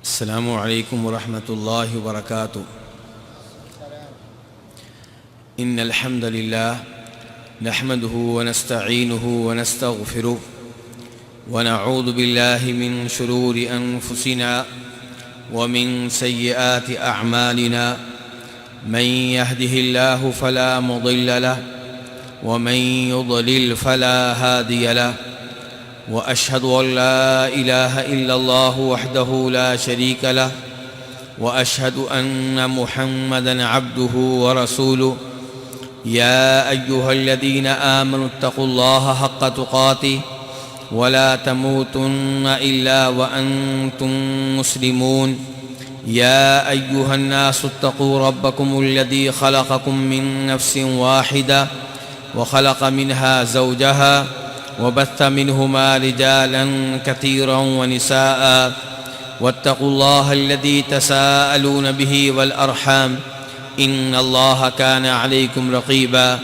السلام علیکم ورحمۃ اللہ وبرکاتہ۔ ان الحمد للہ نحمده ونستعینه ونستغفره ونعوذ باللہ من شرور انفسنا ومن سیئات اعمالنا من يهده الله فلا مضل له ومن يضلل فلا هادي له وأشهد أن لا إله إلا الله وحده لا شريك له وأشهد أن محمدًا عبده ورسوله يا أيها الذين آمنوا اتقوا الله حق تقاته ولا تموتن إلا وأنتم مسلمون يا أيها الناس اتقوا ربكم الذي خلقكم من نفس واحدة وخلق منها زوجها وبث منهما رجالا كثيرا ونساء واتقوا الله الذي تساءلون به والأرحام إن الله كان عليكم رقيبا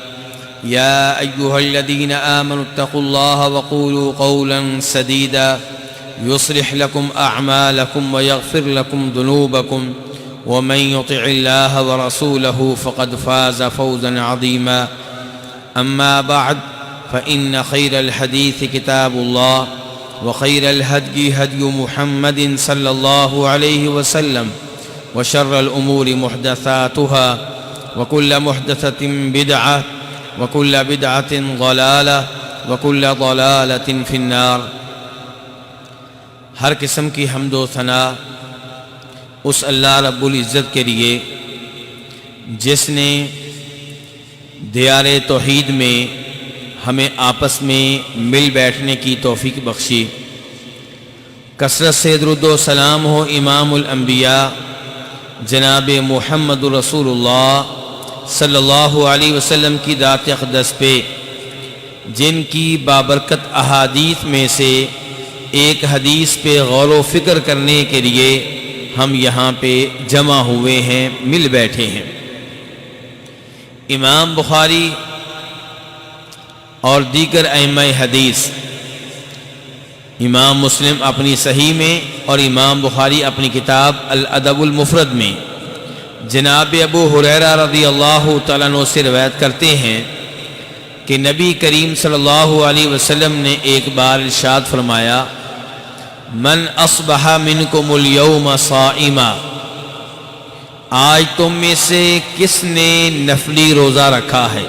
يا أيها الذين آمنوا اتقوا الله وقولوا قولا سديدا يصلح لكم أعمالكم ويغفر لكم ذنوبكم ومن يطع الله ورسوله فقد فاز فوزا عظيما أما بعد فإن خير الحديث كتاب الله وخير الهدي هدي محمد صلى الله عليه وسلم وشر الأمور محدثاتها وكل محدثة بدعة وكل بدعة ضلالة وكل ضلالة في النار۔ ہر قسم کی حمد و ثنا اس اللہ رب العزت کے لیے جس نے دیار توحید میں ہمیں آپس میں مل بیٹھنے کی توفیق بخشی۔ کثرت سے درود و سلام ہو امام الانبیاء جناب محمد رسول اللہ صلی اللہ علیہ وسلم کی ذات اقدس پہ، جن کی بابرکت احادیث میں سے ایک حدیث پہ غور و فکر کرنے کے لیے ہم یہاں پہ جمع ہوئے ہیں، مل بیٹھے ہیں۔ امام بخاری اور دیگر ائمہ حدیث، امام مسلم اپنی صحیح میں اور امام بخاری اپنی کتاب الادب المفرد میں جناب ابو ہریرہ رضی اللہ تعالیٰ عنہ سے روایت کرتے ہیں کہ نبی کریم صلی اللہ علیہ وسلم نے ایک بار ارشاد فرمایا، من اصبح منکم اليوم صائما، آج تم میں سے کس نے نفلی روزہ رکھا ہے؟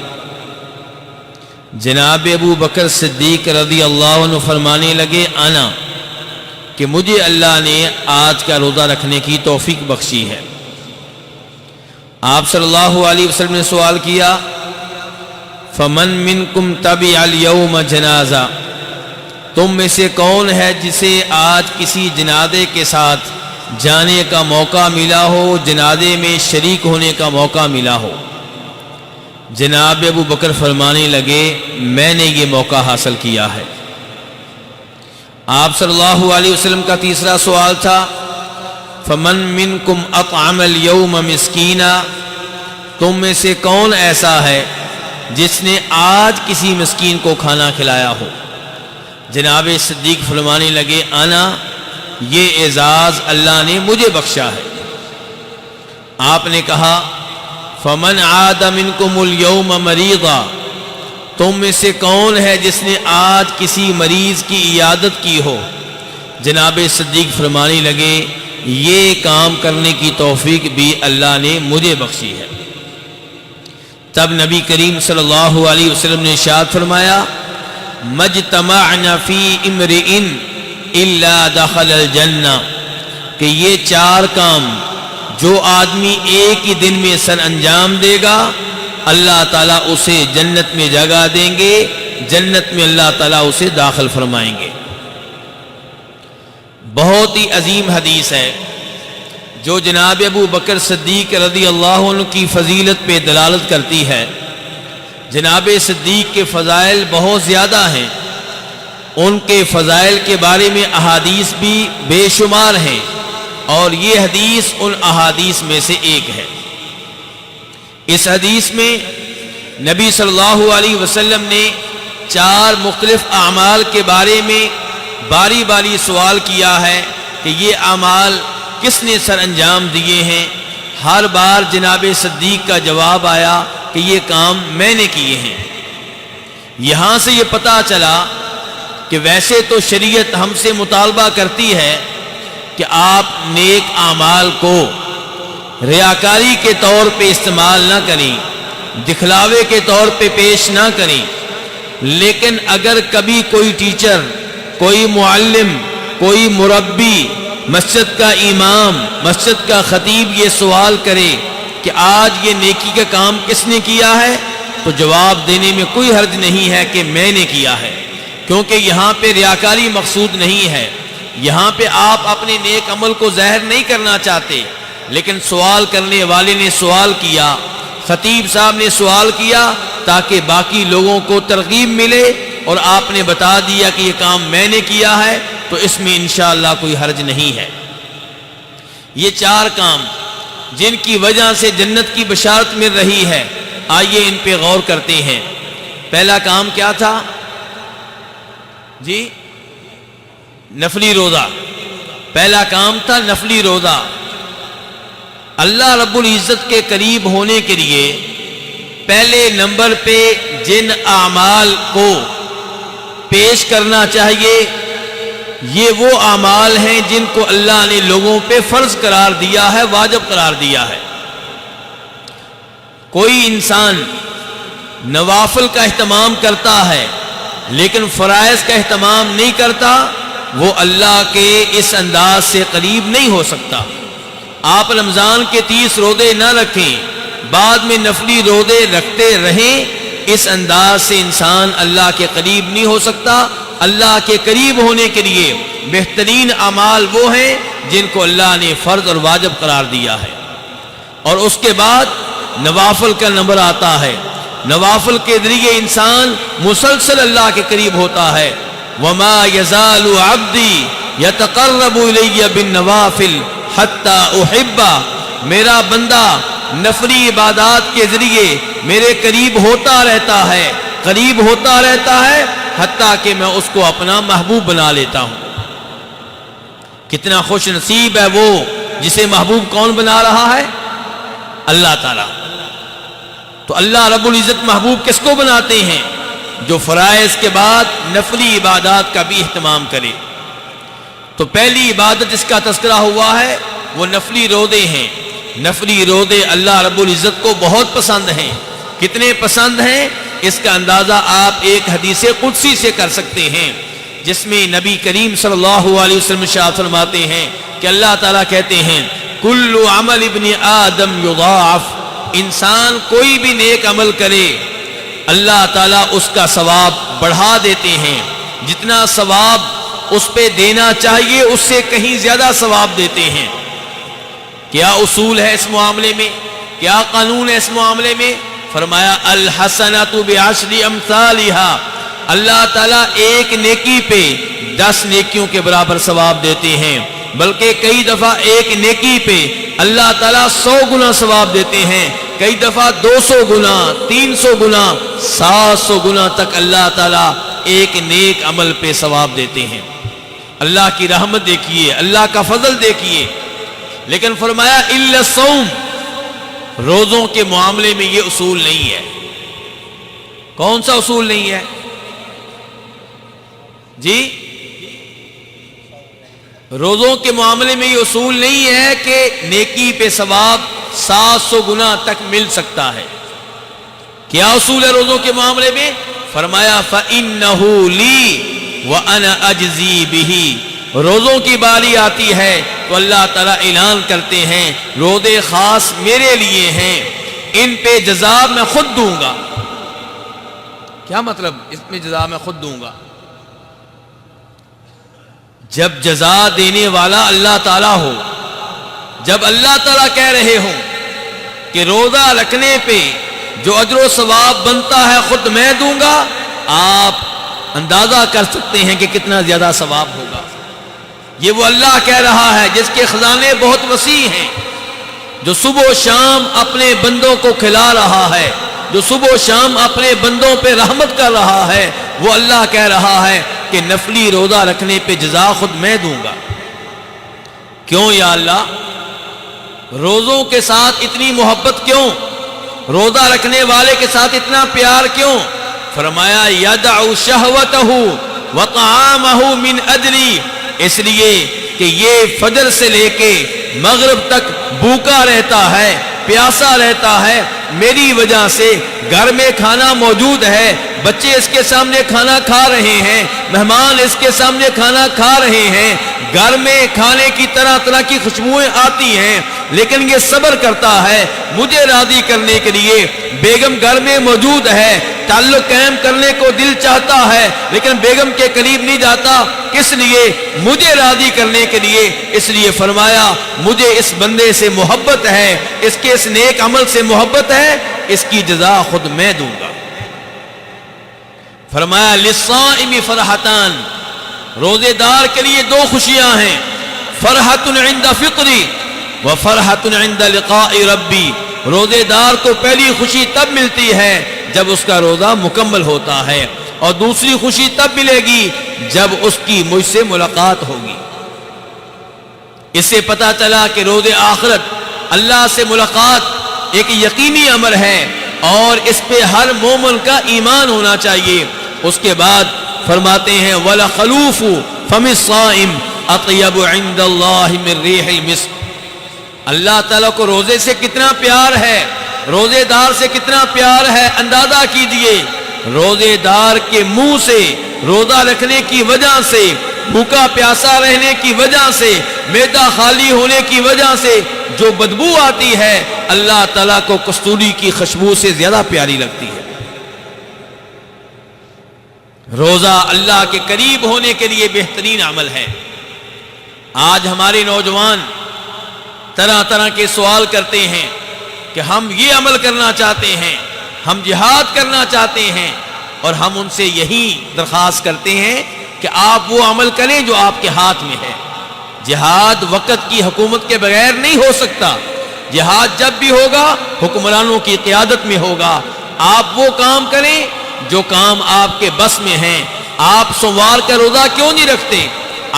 جناب ابو بکر صدیق رضی اللہ عنہ فرمانے لگے، انا، کہ مجھے اللہ نے آج کا روزہ رکھنے کی توفیق بخشی ہے۔ آپ صلی اللہ علیہ وسلم نے سوال کیا، فمن منکم تبع اليوم جنازہ، تم میں سے کون ہے جسے آج کسی جنازے کے ساتھ جانے کا موقع ملا ہو، جنازے میں شریک ہونے کا موقع ملا ہو؟ جناب ابو بکر فرمانے لگے، میں نے یہ موقع حاصل کیا ہے۔ آپ صلی اللہ علیہ وسلم کا تیسرا سوال تھا، فمن منکم اطعم اليوم مسکینا، تم میں سے کون ایسا ہے جس نے آج کسی مسکین کو کھانا کھلایا ہو؟ جناب صدیق فرمانے لگے، انا، یہ اعزاز اللہ نے مجھے بخشا ہے۔ آپ نے کہا، فمن عاد منکم اليوم مریضا، تم میں سے کون ہے جس نے آج کسی مریض کی عیادت کی ہو؟ جناب صدیق فرمانے لگے، یہ کام کرنے کی توفیق بھی اللہ نے مجھے بخشی ہے۔ تب نبی کریم صلی اللہ علیہ وسلم نے ارشاد فرمایا، مجتمعنا فی امرئ الا دخل الجنہ، کہ یہ چار کام جو آدمی ایک ہی دن میں سر انجام دے گا، اللہ تعالیٰ اسے جنت میں جگہ دیں گے، جنت میں اللہ تعالیٰ اسے داخل فرمائیں گے۔ بہت ہی عظیم حدیث ہے جو جناب ابو بکر صدیق رضی اللہ عنہ کی فضیلت پہ دلالت کرتی ہے۔ جناب صدیق کے فضائل بہت زیادہ ہیں، ان کے فضائل کے بارے میں احادیث بھی بے شمار ہیں، اور یہ حدیث ان احادیث میں سے ایک ہے۔ اس حدیث میں نبی صلی اللہ علیہ وسلم نے چار مختلف اعمال کے بارے میں باری باری سوال کیا ہے کہ یہ اعمال کس نے سر انجام دیے ہیں؟ ہر بار جناب صدیق کا جواب آیا کہ یہ کام میں نے کیے ہیں۔ یہاں سے یہ پتہ چلا کہ ویسے تو شریعت ہم سے مطالبہ کرتی ہے کہ آپ نیک اعمال کو ریاکاری کے طور پہ استعمال نہ کریں، دکھلاوے کے طور پہ پیش نہ کریں، لیکن اگر کبھی کوئی ٹیچر، کوئی معلم، کوئی مربی، مسجد کا امام، مسجد کا خطیب یہ سوال کرے کہ آج یہ نیکی کا کام کس نے کیا ہے، تو جواب دینے میں کوئی حرج نہیں ہے کہ میں نے کیا ہے، کیونکہ یہاں پہ ریاکاری مقصود نہیں ہے۔ یہاں پہ آپ اپنے نیک عمل کو ظاہر نہیں کرنا چاہتے، لیکن سوال کرنے والے نے سوال کیا، خطیب صاحب نے سوال کیا تاکہ باقی لوگوں کو ترغیب ملے، اور آپ نے بتا دیا کہ یہ کام میں نے کیا ہے، تو اس میں انشاءاللہ کوئی حرج نہیں ہے۔ یہ 4 کام جن کی وجہ سے جنت کی بشارت مل رہی ہے، آئیے ان پہ غور کرتے ہیں۔ پہلا کام کیا تھا جی؟ نفلی روزہ۔ پہلا کام تھا نفلی روزہ۔ اللہ رب العزت کے قریب ہونے کے لیے پہلے نمبر پہ جن اعمال کو پیش کرنا چاہیے، یہ وہ اعمال ہیں جن کو اللہ نے لوگوں پہ فرض قرار دیا ہے، واجب قرار دیا ہے۔ کوئی انسان نوافل کا اہتمام کرتا ہے لیکن فرائض کا اہتمام نہیں کرتا، وہ اللہ کے اس انداز سے قریب نہیں ہو سکتا۔ آپ رمضان کے 30 روزے نہ رکھیں، بعد میں نفلی روزے رکھتے رہیں، اس انداز سے انسان اللہ کے قریب نہیں ہو سکتا۔ اللہ کے قریب ہونے کے لیے بہترین اعمال وہ ہیں جن کو اللہ نے فرض اور واجب قرار دیا ہے، اور اس کے بعد نوافل کا نمبر آتا ہے۔ نوافل کے ذریعے انسان مسلسل اللہ کے قریب ہوتا ہے۔ وَمَا يَزَالُ عَبْدِي يَتَقَرَّبُ إِلَيَّ بِالنَّوَافِلِ حَتَّى أُحِبَّهُ، میرا بندہ نفلی عبادات کے ذریعے میرے قریب ہوتا رہتا ہے، قریب ہوتا رہتا ہے، حتیٰ کہ میں اس کو اپنا محبوب بنا لیتا ہوں۔ کتنا خوش نصیب ہے وہ جسے محبوب کون بنا رہا ہے؟ اللہ تعالیٰ۔ تو اللہ رب العزت محبوب کس کو بناتے ہیں؟ جو فرائض کے بعد نفلی عبادات کا بھی اہتمام کرے۔ تو پہلی عبادت جس کا تذکرہ ہوا ہے وہ نفلی روزے ہیں۔ نفلی روزے اللہ رب العزت کو بہت پسند ہیں۔ کتنے پسند ہیں اس کا اندازہ آپ ایک حدیث قدسی سے کر سکتے ہیں، جس میں نبی کریم صلی اللہ علیہ وسلم ارشاد فرماتے ہیں کہ اللہ تعالیٰ کہتے ہیں کل عمل ابن آدم یضاعف، انسان کوئی بھی نیک عمل کرے اللہ تعالیٰ اس کا ثواب بڑھا دیتے ہیں، جتنا ثواب اس پہ دینا چاہیے اس سے کہیں زیادہ ثواب دیتے ہیں۔ کیا اصول ہے اس معاملے میں؟ کیا قانون ہے اس معاملے میں؟ فرمایا الحسنۃ بعشر امثالها، اللہ تعالیٰ ایک نیکی پہ 10 نیکیوں کے برابر ثواب دیتے ہیں، بلکہ کئی دفعہ ایک نیکی پہ اللہ تعالیٰ 100 گنا ثواب دیتے ہیں، کئی دفعہ 200 گنا، 300 گنا، 700 گنا تک اللہ تعالیٰ ایک نیک عمل پہ ثواب دیتے ہیں۔ اللہ کی رحمت دیکھیے، اللہ کا فضل دیکھیے۔ لیکن فرمایا الا الصوم، روزوں کے معاملے میں یہ اصول نہیں ہے۔ کون سا اصول نہیں ہے جی؟ روزوں کے معاملے میں یہ اصول نہیں ہے کہ نیکی پہ ثواب 700 گنا تک مل سکتا ہے۔ کیا اصول ہے روزوں کے معاملے میں؟ فرمایا فَإِنَّهُ لِي وَأَنَا أَجْزِي بِهِ، روزوں کی باری آتی ہے تو اللہ تعالیٰ اعلان کرتے ہیں روزے خاص میرے لیے ہیں، ان پہ جزا میں خود دوں گا۔ کیا مطلب اس میں جزا میں خود دوں گا؟ جب جزا دینے والا اللہ تعالیٰ ہو، جب اللہ تعالیٰ کہہ رہے ہوں کہ روزہ رکھنے پہ جو اجر و ثواب بنتا ہے خود میں دوں گا، آپ اندازہ کر سکتے ہیں کہ کتنا زیادہ ثواب ہوگا۔ یہ وہ اللہ کہہ رہا ہے جس کے خزانے بہت وسیع ہیں، جو صبح و شام اپنے بندوں کو کھلا رہا ہے، جو صبح و شام اپنے بندوں پہ رحمت کر رہا ہے، وہ اللہ کہہ رہا ہے کہ نفلی روزہ رکھنے پہ جزا خود میں دوں گا۔ کیوں یا اللہ؟ روزوں کے ساتھ اتنی محبت کیوں؟ روزہ رکھنے والے کے ساتھ اتنا پیار کیوں؟ فرمایا یدع شہوتہ وطعامہ من اجلی، اس لیے کہ یہ فجر سے لے کے مغرب تک بھوکا رہتا ہے، پیاسا رہتا ہے میری وجہ سے۔ گھر میں کھانا موجود ہے، بچے اس کے سامنے کھانا کھا رہے ہیں، مہمان اس کے سامنے کھانا کھا رہے ہیں، گھر میں کھانے کی طرح طرح کی خوشبوئیں آتی ہیں، لیکن یہ صبر کرتا ہے مجھے راضی کرنے کے لیے۔ بیگم گھر میں موجود ہے، تعلق قائم کرنے کو دل چاہتا ہے، لیکن بیگم کے قریب نہیں جاتا، کس لیے؟ مجھے راضی کرنے کے لیے۔ اس لیے فرمایا مجھے اس بندے سے محبت ہے، اس کے اس نیک عمل سے محبت ہے، اس کی جزا خود میں دوں گا۔ فرمایا للصائم فرحتان، روزے دار کے لیے دو خوشیاں ہیں، فرحت عند فطری وفرحت عند لقاء ربی۔ روزے دار کو پہلی خوشی تب ملتی ہے جب اس کا روزہ مکمل ہوتا ہے، اور دوسری خوشی تب ملے گی جب اس کی مجھ سے ملاقات ہوگی۔ اس سے پتہ چلا کہ روز آخرت، اللہ سے ملاقات ایک یقینی امر ہے، اور اس پہ ہر مومن کا ایمان ہونا چاہیے۔ اس کے بعد فرماتے ہیں وَلَخَلُوفُ فَمِ الصَّائِمِ أَطْيَبُ عِندَ اللَّهِ مِن رِيحِ الْمِسْكِ۔ اللہ تعالیٰ کو روزے سے کتنا پیار ہے، روزے دار سے کتنا پیار ہے، اندازہ کیجئے۔ روزے دار کے منہ سے، روزہ رکھنے کی وجہ سے، بھوکا پیاسا رہنے کی وجہ سے، معدہ خالی ہونے کی وجہ سے جو بدبو آتی ہے، اللہ تعالیٰ کو کستوری کی خوشبو سے زیادہ پیاری لگتی ہے۔ روزہ اللہ کے قریب ہونے کے لیے بہترین عمل ہے۔ آج ہمارے نوجوان طرح طرح کے سوال کرتے ہیں کہ ہم یہ عمل کرنا چاہتے ہیں، ہم جہاد کرنا چاہتے ہیں، اور ہم ان سے یہی درخواست کرتے ہیں کہ آپ وہ عمل کریں جو آپ کے ہاتھ میں ہے۔ جہاد وقت کی حکومت کے بغیر نہیں ہو سکتا، جہاد جب بھی ہوگا حکمرانوں کی قیادت میں ہوگا۔ آپ وہ کام کریں جو کام آپ کے بس میں ہیں۔ آپ سوموار کا روزہ کیوں نہیں رکھتے؟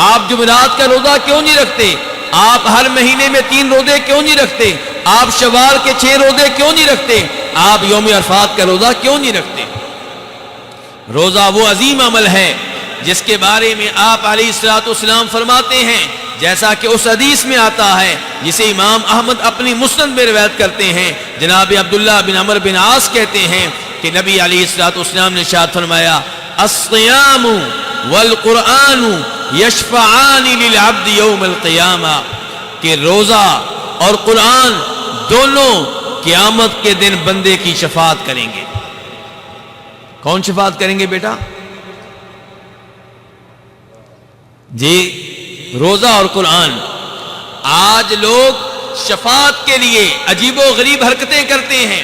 آپ جمعرات کا روزہ کیوں نہیں رکھتے؟ آپ ہر مہینے میں 3 روزے کیوں نہیں رکھتے؟ آپ شوال کے 6 روزے کیوں نہیں رکھتے؟ آپ یوم عرفات کا روزہ کیوں نہیں رکھتے؟ روزہ وہ عظیم عمل ہے جس کے بارے میں آپ علیہ الصلوۃ والسلام فرماتے ہیں، جیسا کہ اس حدیث میں آتا ہے جسے امام احمد اپنی مسند میں روایت کرتے ہیں، جناب عبداللہ بن عمرو بن عاص کہتے ہیں کہ نبی علیہ الصلوۃ والسلام نے ارشاد فرمایا الصیام والقرآن یشفعان للعبد یوم القیامہ، کہ روزہ اور قرآن دونوں قیامت کے دن بندے کی شفاعت کریں گے۔ کون شفاعت کریں گے بیٹا؟ جی روزہ اور قرآن۔ آج لوگ شفاعت کے لیے عجیب و غریب حرکتیں کرتے ہیں۔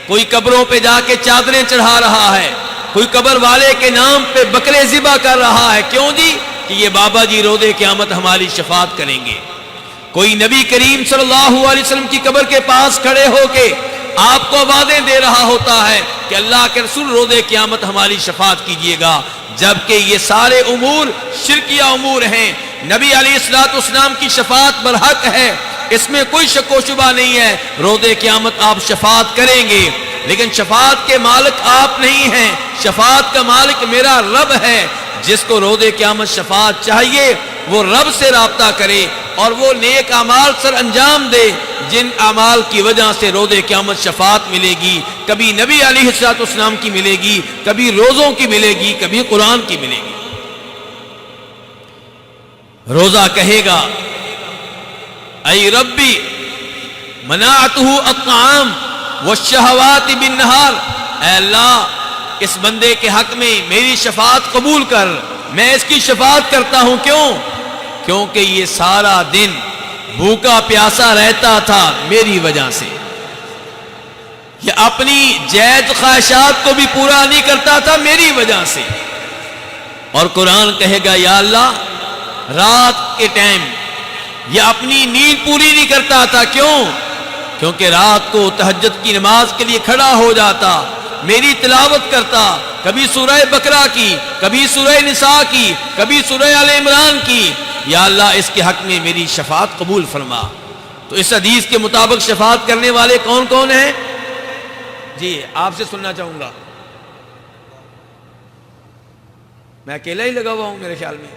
کوئی قبروں پہ جا کے چادریں چڑھا رہا ہے، کوئی قبر والے کے نام پہ بکرے ذبح کر رہا ہے۔ کیوں جی؟ کہ یہ بابا جی روز قیامت ہماری شفاعت کریں گے۔ کوئی نبی کریم صلی اللہ علیہ وسلم کی قبر کے پاس کھڑے ہو کے آپ کو وعدے دے رہا ہوتا ہے کہ اللہ کے رسول روز قیامت ہماری شفاعت کیجیے گا، جبکہ یہ سارے امور شرکیہ امور ہیں۔ نبی علیہ الصلوۃ والسلام کی شفاعت برحق ہے، اس میں کوئی شک و شبہ نہیں ہے۔ روز قیامت آپ شفاعت کریں گے، لیکن شفاعت کے مالک آپ نہیں ہیں، شفاعت کا مالک میرا رب ہے۔ جس کو روز قیامت شفاعت چاہیے وہ رب سے رابطہ کرے اور وہ نیک اعمال سر انجام دے جن اعمال کی وجہ سے روز قیامت شفاعت ملے گی۔ کبھی نبی علیہ الصلوۃ والسلام کی ملے گی، کبھی روزوں کی ملے گی، کبھی قرآن کی ملے گی۔ روزہ کہے گا اے ربی منعتہ الطعام والشہوات بالنہار، اے اللہ اس بندے کے حق میں میری شفاعت قبول کر، میں اس کی شفاعت کرتا ہوں۔ کیوں؟ کیونکہ یہ سارا دن بھوکا پیاسا رہتا تھا میری وجہ سے، یہ اپنی جائز خواہشات کو بھی پورا نہیں کرتا تھا میری وجہ سے۔ اور قرآن کہے گا یا اللہ رات کے ٹائم یہ اپنی نیند پوری نہیں کرتا تھا۔ کیوں؟ کیونکہ رات کو تہجد کی نماز کے لیے کھڑا ہو جاتا، میری تلاوت کرتا، کبھی سورہ بقرہ کی، کبھی سورہ نساء کی، کبھی سورہ آل عمران کی، یا اللہ اس کے حق میں میری شفاعت قبول فرما۔ تو اس حدیث کے مطابق شفاعت کرنے والے کون کون ہیں؟ جی آپ سے سننا چاہوں گا، میں اکیلا ہی لگا ہوا ہوں میرے خیال میں۔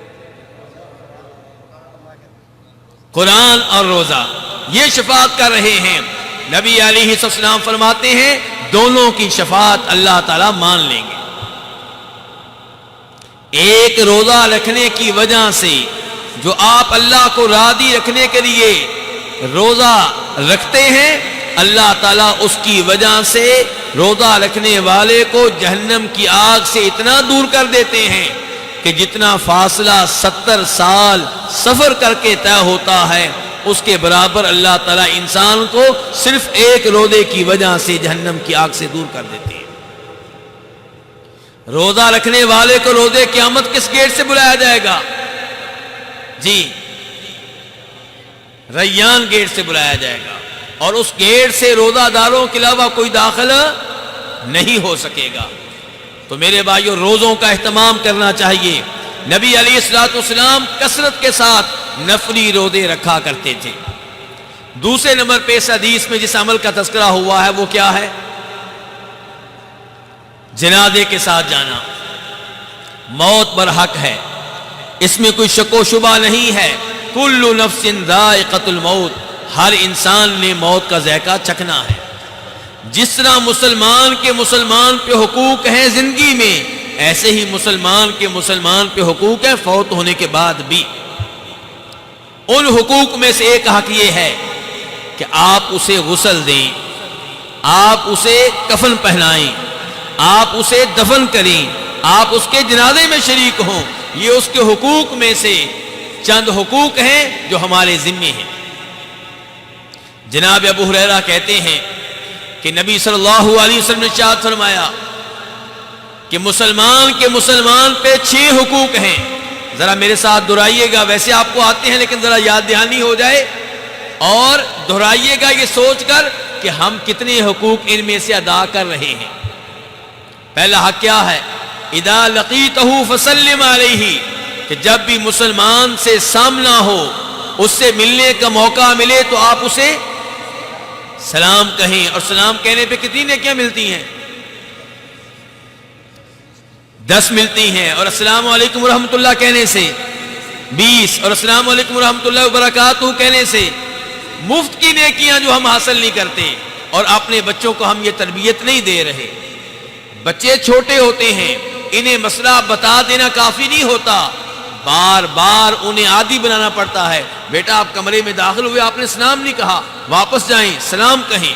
قرآن اور روزہ یہ شفاعت کر رہے ہیں۔ نبی علیہ السلام فرماتے ہیں دونوں کی شفاعت اللہ تعالیٰ مان لیں گے۔ ایک روزہ رکھنے کی وجہ سے جو آپ اللہ کو راضی رکھنے کے لیے روزہ رکھتے ہیں، اللہ تعالیٰ اس کی وجہ سے روزہ رکھنے والے کو جہنم کی آگ سے اتنا دور کر دیتے ہیں کہ جتنا فاصلہ 70 سال سفر کر کے طے ہوتا ہے اس کے برابر اللہ تعالیٰ انسان کو صرف ایک روزے کی وجہ سے جہنم کی آگ سے دور کر دیتے ہیں۔ روزہ رکھنے والے کو روزے قیامت کس گیٹ سے بلایا جائے گا؟ جی ریان گیٹ سے بلایا جائے گا، اور اس گیٹ سے روزہ داروں کے علاوہ کوئی داخل نہیں ہو سکے گا۔ تو میرے بھائیو روزوں کا اہتمام کرنا چاہیے۔ نبی علیہ الصلوۃ والسلام کثرت کے ساتھ نفلی روزے رکھا کرتے تھے۔ دوسرے نمبر پہ اس حدیث میں جس عمل کا تذکرہ ہوا ہے وہ کیا ہے؟ جنازے کے ساتھ جانا۔ موت برحق ہے، اس میں کوئی شک و شبہ نہیں ہے۔ کل نفس ذائقۃ الموت، ہر انسان نے موت کا ذائقہ چکھنا ہے۔ جس طرح مسلمان پہ حقوق ہیں زندگی میں، ایسے ہی مسلمان پہ حقوق ہیں فوت ہونے کے بعد بھی۔ ان حقوق میں سے ایک حق یہ ہے کہ آپ اسے غسل دیں، آپ اسے کفن پہنائیں، آپ اسے دفن کریں، آپ اس کے جنازے میں شریک ہوں۔ یہ اس کے حقوق میں سے چند حقوق ہیں جو ہمارے ذمے ہیں۔ جناب ابو ہریرہ کہتے ہیں کہ نبی صلی اللہ علیہ وسلم نے ارشاد فرمایا کہ مسلمان پہ 6 حقوق ہیں۔ ذرا میرے ساتھ دہرائیے گا، ویسے آپ کو آتے ہیں لیکن ذرا یاد دہانی ہو جائے، اور دہرائیے گا یہ سوچ کر کہ ہم کتنے حقوق ان میں سے ادا کر رہے ہیں۔ پہلا حق کیا ہے؟ اذا لقیتہ فسلم علیہ، کہ جب بھی مسلمان سے سامنا ہو، اس سے ملنے کا موقع ملے تو آپ اسے سلام کہیں۔ اور سلام کہنے پہ کتنی نیکیاں ملتی ہیں؟ 10 ملتی ہیں، اور السلام علیکم ورحمۃ اللہ کہنے سے 20، اور السلام علیکم ورحمۃ اللہ وبرکاتہ کہنے سے مفت کی نیکیاں جو ہم حاصل نہیں کرتے۔ اور اپنے بچوں کو ہم یہ تربیت نہیں دے رہے۔ بچے چھوٹے ہوتے ہیں، انہیں مسئلہ بتا دینا کافی نہیں ہوتا، بار بار انہیں عادی بنانا پڑتا ہے۔ بیٹا آپ کمرے میں داخل ہوئے، آپ نے سلام نہیں کہا، واپس جائیں سلام کہیں،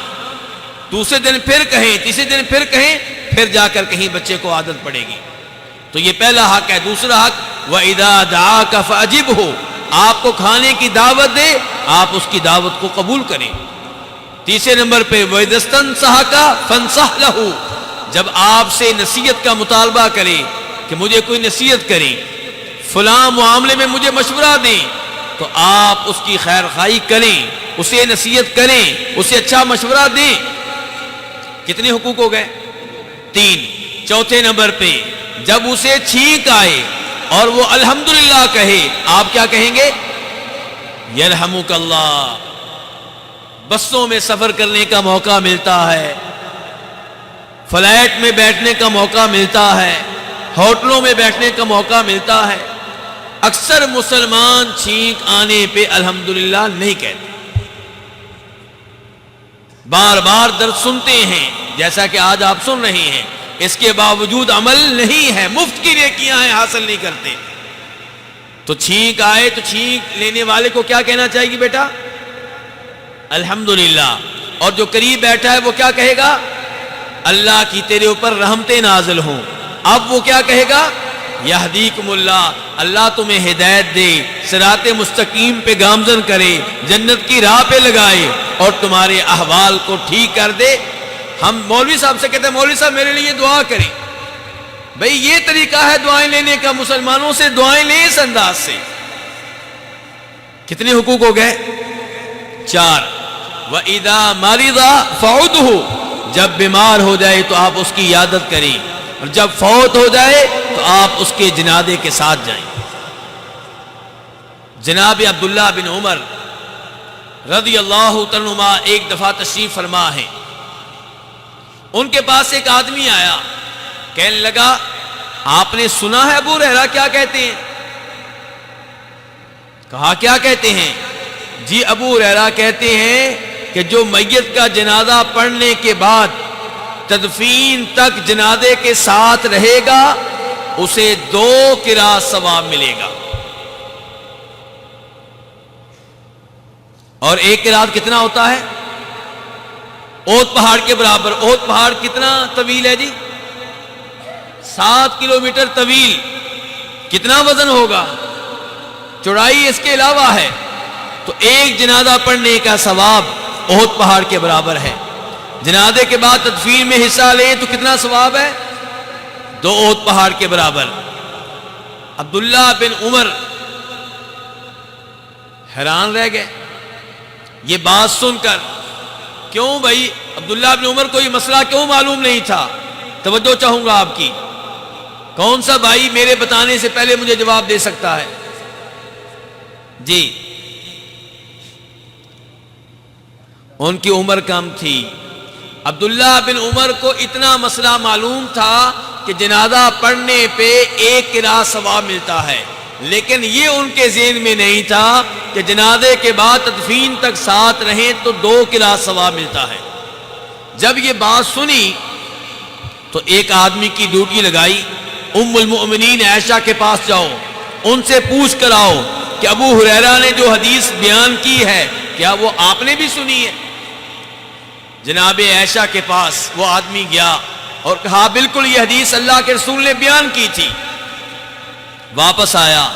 دوسرے دن پھر کہیں، تیسرے دن پھر کہیں، پھر جا کر کہیں بچے کو عادت پڑے گی۔ تو یہ پہلا حق ہے۔ دوسرا حق وَإِذَا دَعَاكَ فَأَجِبْهُ، آپ کو کھانے کی دعوت دے، آپ اس کی دعوت کو قبول کریں۔ تیسرے نمبر پہ وَإِذَا اسْتَنصَحَكَ فَانصَحْ لَهُ، جب آپ سے نصیحت کا مطالبہ کرے کہ مجھے کوئی نصیحت کریں، فلاں معاملے میں مجھے مشورہ دیں، تو آپ اس کی خیر خواہی کریں، اسے نصیحت کریں، اسے اچھا مشورہ دیں۔ کتنے حقوق ہو گئے؟ 3۔ چوتھے نمبر پہ جب اسے چھینک آئے اور وہ الحمدللہ کہے، آپ کیا کہیں گے؟ یرحمک اللہ۔ بسوں میں سفر کرنے کا موقع ملتا ہے، فلائٹ میں بیٹھنے کا موقع ملتا ہے، ہوٹلوں میں بیٹھنے کا موقع ملتا ہے، اکثر مسلمان چھینک آنے پہ الحمدللہ نہیں کہتے، بار بار درد سنتے ہیں جیسا کہ آج آپ سن رہے ہیں، اس کے باوجود عمل نہیں ہے، مفت کی نیکیاں ہیں حاصل نہیں کرتے۔ تو چھینک آئے تو چھینک لینے والے کو کیا کہنا چاہیے بیٹا؟ الحمدللہ۔ اور جو قریب بیٹھا ہے وہ کیا کہے گا؟ اللہ کی تیرے اوپر رحمتیں نازل ہوں۔ اب وہ کیا کہے گا؟ یہدیکم اللہ، اللہ تمہیں ہدایت دے، صراط مستقیم پہ گامزن کرے، جنت کی راہ پہ لگائے اور تمہارے احوال کو ٹھیک کر دے۔ ہم مولوی صاحب سے کہتے ہیں مولوی صاحب میرے لیے دعا کریں۔ بھئی یہ طریقہ ہے دعائیں لینے کا، مسلمانوں سے دعائیں لیں اس انداز سے۔ کتنے حقوق ہو گئے؟ 4۔ وَإِذَا مَرِضَ فَعُدْهُ، جب بیمار ہو جائے تو آپ اس کی عیادت کریں، اور جب فوت ہو جائے تو آپ اس کے جنازے کے ساتھ جائیں۔ جناب عبداللہ بن عمر رضی اللہ تعالیٰ عنہما ایک دفعہ تشریف فرما ہے. ان کے پاس ایک آدمی آیا, کہنے لگا آپ نے سنا ہے ابو ہریرہ کیا کہتے ہیں؟ کہا کیا کہتے ہیں؟ جی ابو ہریرہ کہتے ہیں کہ جو میت کا جنازہ پڑھنے کے بعد تدفین تک جنازے کے ساتھ رہے گا اسے 2 قرات ثواب ملے گا. اور 1 قرات کتنا ہوتا ہے؟ احد پہاڑ کے برابر. احد پہاڑ کتنا طویل ہے جی؟ 7 کلومیٹر طویل. کتنا وزن ہوگا؟ چوڑائی اس کے علاوہ ہے. تو ایک جنازہ پڑھنے کا ثواب احد پہاڑ کے برابر ہے. جنازے کے بعد تدفین میں حصہ لیں تو کتنا ثواب ہے؟ 2 احد پہاڑ کے برابر. عبداللہ بن عمر حیران رہ گئے یہ بات سن کر. کیوں بھائی عبداللہ بن عمر کو یہ مسئلہ کیوں معلوم نہیں تھا؟ توجہ چاہوں گا آپ کی. کون سا بھائی میرے بتانے سے پہلے مجھے جواب دے سکتا ہے؟ جی. ان کی عمر کم تھی. عبداللہ بن عمر کو اتنا مسئلہ معلوم تھا کہ جنازہ پڑھنے پہ 1 قرات ثواب ملتا ہے, لیکن یہ ان کے ذہن میں نہیں تھا کہ جنازے کے بعد تدفین تک ساتھ رہیں تو 2 قرات ثواب ملتا ہے. جب یہ بات سنی تو ایک آدمی کی ڈیوٹی لگائی, ام المؤمنین عائشہ کے پاس جاؤ, ان سے پوچھ کر آؤ کہ ابو ہریرہ نے جو حدیث بیان کی ہے کیا وہ آپ نے بھی سنی ہے؟ جناب عائشہ کے پاس وہ آدمی گیا اور کہا بالکل یہ حدیث اللہ کے رسول نے بیان کی تھی. واپس آیا,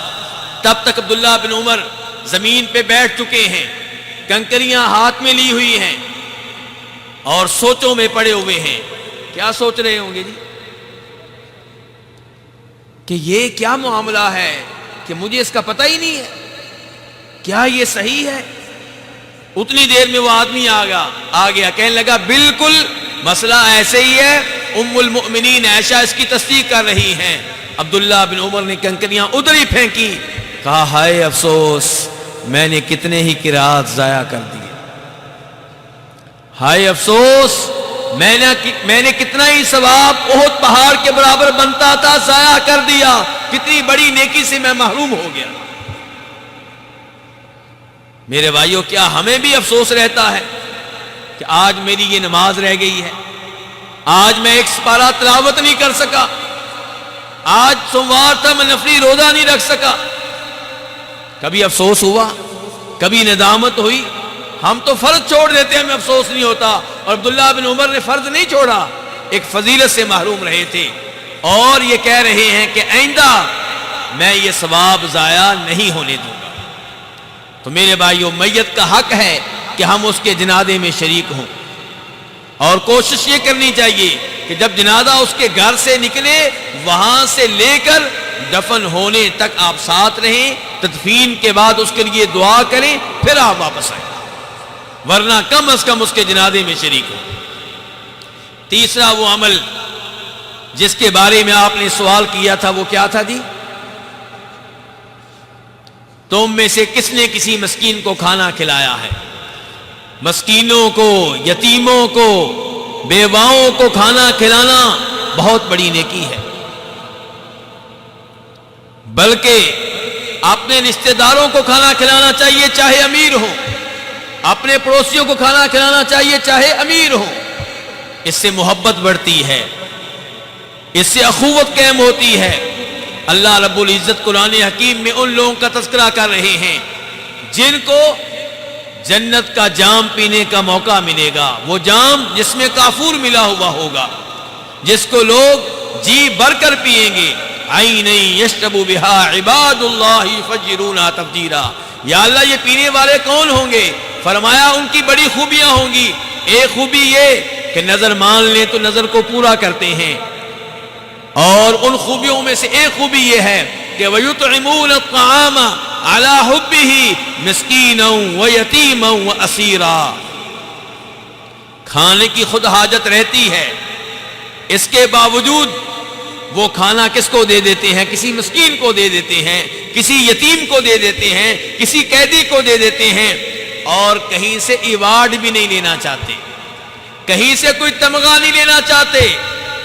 تب تک عبداللہ بن عمر زمین پہ بیٹھ چکے ہیں, کنکریاں ہاتھ میں لی ہوئی ہیں اور سوچوں میں پڑے ہوئے ہیں. کیا سوچ رہے ہوں گے جی کہ یہ کیا معاملہ ہے کہ مجھے اس کا پتہ ہی نہیں ہے, کیا یہ صحیح ہے؟ اتنی دیر میں وہ آدمی آ گیا کہنے لگا بالکل مسئلہ ایسے ہی ہے, ام المؤمنین عائشہ اس کی تصدیق کر رہی ہیں. عبداللہ بن عمر نے کنکریاں ادھر ہی پھینکی, کہا ہائے افسوس میں نے کتنے ہی قرات ضائع کر دیے, ہائے افسوس میں نے کتنا ہی ثواب احد پہاڑ کے برابر بنتا تھا ضائع کر دیا, کتنی بڑی نیکی سے میں محروم ہو گیا. میرے بھائیوں کیا ہمیں بھی افسوس رہتا ہے کہ آج میری یہ نماز رہ گئی ہے, آج میں 1 سپارہ تلاوت نہیں کر سکا, آج سوموار تھا میں نفلی روزہ نہیں رکھ سکا. کبھی افسوس ہوا, کبھی ندامت ہوئی؟ ہم تو فرض چھوڑ دیتے ہیں, ہمیں افسوس نہیں ہوتا. اور عبداللہ بن عمر نے فرض نہیں چھوڑا, ایک فضیلت سے محروم رہے تھے اور یہ کہہ رہے ہیں کہ آئندہ میں یہ ثواب ضائع نہیں ہونے دوں گا. تو میرے بھائیوں میت کا حق ہے کہ ہم اس کے جنازے میں شریک ہوں, اور کوشش یہ کرنی چاہیے کہ جب جنازہ اس کے گھر سے نکلے وہاں سے لے کر دفن ہونے تک آپ ساتھ رہیں, تدفین کے بعد اس کے لیے دعا کریں, پھر آپ واپس آئیں, ورنہ کم از کم اس کے جنازے میں شریک ہوں. تیسرا وہ عمل جس کے بارے میں آپ نے سوال کیا تھا وہ کیا تھا جی؟ تم میں سے کس نے کسی مسکین کو کھانا کھلایا ہے؟ مسکینوں کو, یتیموں کو, بیواؤں کو کھانا کھلانا بہت بڑی نیکی ہے. بلکہ اپنے رشتہ داروں کو کھانا کھلانا چاہیے چاہے امیر ہو, اپنے پڑوسیوں کو کھانا کھلانا چاہیے چاہے امیر ہو. اس سے محبت بڑھتی ہے, اس سے اخوت قائم ہوتی ہے. اللہ رب العزت قرآن حکیم میں ان لوگوں کا تذکرہ کر رہے ہیں جن کو جنت کا جام پینے کا موقع ملے گا, وہ جام جس میں کافور ملا ہوا ہوگا, جس کو لوگ جی بھر کر پیئیں گے. عین یشرب بہا عباد اللہ فجرونا تفجیرا. یا اللہ یہ پینے والے کون ہوں گے؟ فرمایا ان کی بڑی خوبیاں ہوں گی. ایک خوبی یہ کہ نظر مان لیں تو نظر کو پورا کرتے ہیں, اور ان خوبیوں میں سے ایک خوبی یہ ہے کہ وَيُطْعِمُونَ الطَّعَامَ عَلَى حُبِّهِ مِسْكِينًا وَيَتِيمًا وَأَسِيرًا. کھانے کی خود حاجت رہتی ہے, اس کے باوجود وہ کھانا کس کو دے دیتے ہیں؟ کسی مسکین کو دے دیتے ہیں کسی یتیم کو دے دیتے ہیں، کسی قیدی کو دے دیتے ہیں، اور کہیں سے ایوارڈ بھی نہیں لینا چاہتے، کہیں سے کوئی تمغہ نہیں لینا چاہتے،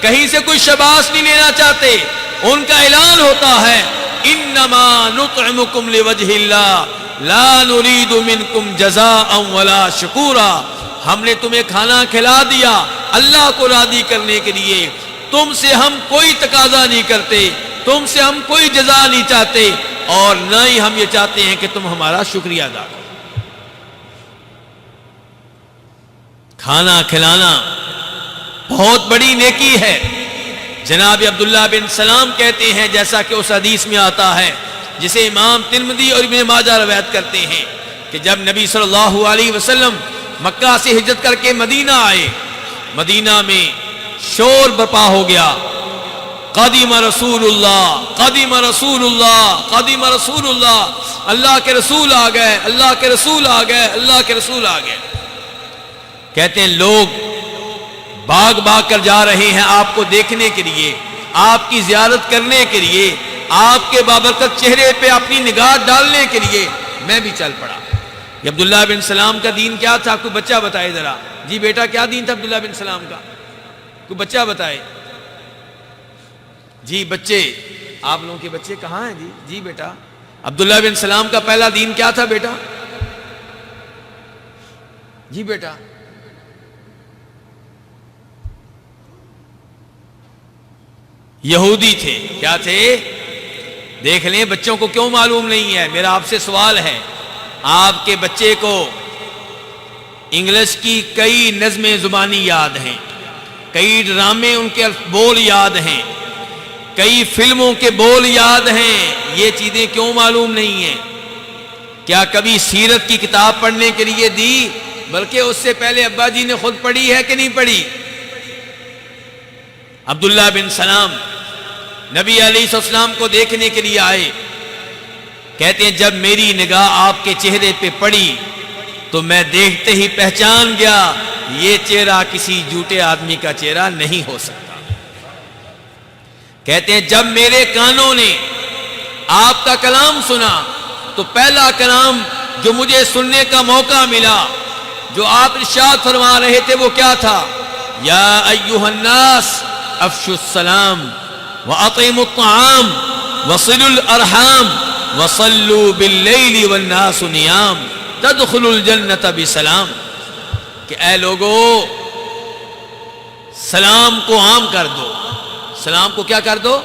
کہیں سے کوئی شاباش نہیں لینا چاہتے۔ ان کا اعلان ہوتا ہے انما نطعمکم لوجہ اللہ لا نرید منکم جزاء ولا شکورا، ہم نے تمہیں کھانا کھلا دیا اللہ کو راضی کرنے کے لیے، تم سے ہم کوئی تقاضا نہیں کرتے، تم سے ہم کوئی جزا نہیں چاہتے، اور نہ ہی ہم یہ چاہتے ہیں کہ تم ہمارا شکریہ ادا کرو۔ کھانا کھلانا بہت بڑی نیکی ہے۔ جناب عبداللہ بن سلام کہتے ہیں، جیسا کہ اس حدیث میں آتا ہے جسے امام ترمذی اور ابن ماجہ روایت کرتے ہیں، کہ جب نبی صلی اللہ علیہ وسلم مکہ سے ہجرت کر کے مدینہ آئے، مدینہ میں شور برپا ہو گیا، قدیم رسول اللہ، قدیم رسول اللہ، قدیم رسول اللہ، اللہ کے رسول آ گئے، اللہ کے رسول آ گئے، اللہ کے رسول آ گئے۔ کہتے ہیں لوگ بھاگ بھاگ کر جا رہے ہیں آپ کو دیکھنے کے لیے، آپ کی زیارت کرنے کے لیے، آپ کے بابرکت چہرے پہ اپنی نگاہ ڈالنے کے لیے۔ میں بھی چل پڑا۔ یہ عبداللہ بن سلام کا دین کیا تھا؟ کوئی بچہ بتائے ذرا۔ جی بیٹا کیا دین تھا عبداللہ بن سلام کا؟ کوئی بچہ بتائے۔ جی بچے، آپ لوگوں کے بچے کہاں ہیں؟ جی بیٹا، عبداللہ بن سلام کا پہلا دین کیا تھا بیٹا؟ جی بیٹا، یہودی تھے۔ کیا تھے؟ دیکھ لیں بچوں کو کیوں معلوم نہیں ہے۔ میرا آپ سے سوال ہے، آپ کے بچے کو انگلش کی کئی نظمیں زبانی یاد ہیں، کئی ڈرامے ان کے بول یاد ہیں، کئی فلموں کے بول یاد ہیں، یہ چیزیں کیوں معلوم نہیں ہیں؟ کیا کبھی سیرت کی کتاب پڑھنے کے لیے دی؟ بلکہ اس سے پہلے ابا جی نے خود پڑھی ہے کہ نہیں پڑھی؟ عبداللہ بن سلام نبی علیہ السلام کو دیکھنے کے لیے آئے، کہتے ہیں جب میری نگاہ آپ کے چہرے پہ پڑی تو میں دیکھتے ہی پہچان گیا یہ چہرہ کسی جھوٹے آدمی کا چہرہ نہیں ہو سکتا۔ کہتے ہیں جب میرے کانوں نے آپ کا کلام سنا تو پہلا کلام جو مجھے سننے کا موقع ملا، جو آپ ارشاد فرما رہے تھے، وہ کیا تھا؟ یا ایھا الناس افشوا السلام واطعموا الطعام وصلوا الارحام وصلوا باللیل والناس نیام تدخلوا الجنۃ بسلام، کہ اے لوگو سلام کو عام کر دو۔ سلام کو کیا کر دو؟